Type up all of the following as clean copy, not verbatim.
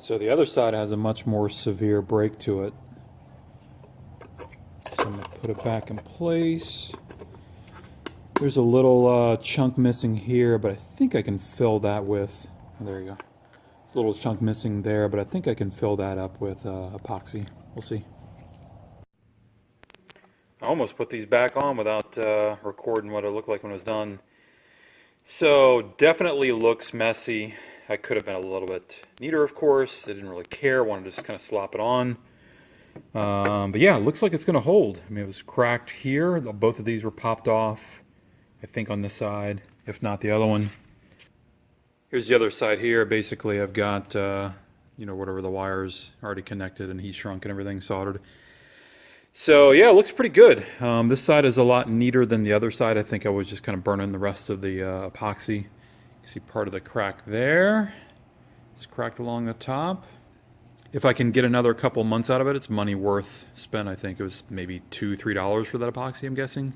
So the other side has a much more severe break to it. So I'm going to put it back in place. There's a little chunk missing here, but I think I can fill that with, oh, there you go. There's a little chunk missing there, but I think I can fill that up with epoxy. We'll see. I almost put these back on without recording what it looked like when it was done. So definitely looks messy. I could have been a little bit neater, of course. I didn't really care. Wanted to just kind of slop it on. But yeah, it looks like it's going to hold. I mean, it was cracked here. Both of these were popped off, I think, on this side, if not the other one. Here's the other side here. Basically, I've got, you know, whatever the wires already connected and heat shrunk and everything soldered. So yeah, it looks pretty good. This side is a lot neater than the other side. I think I was just kind of burning the rest of the epoxy. You see part of the crack there. It's cracked along the top. If I can get another couple months out of it, it's money worth spent. I think it was maybe $2, $3 for that epoxy, I'm guessing.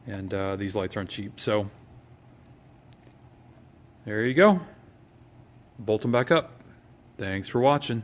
And these lights aren't cheap, so there you go. Bolt them back up. Thanks for watching.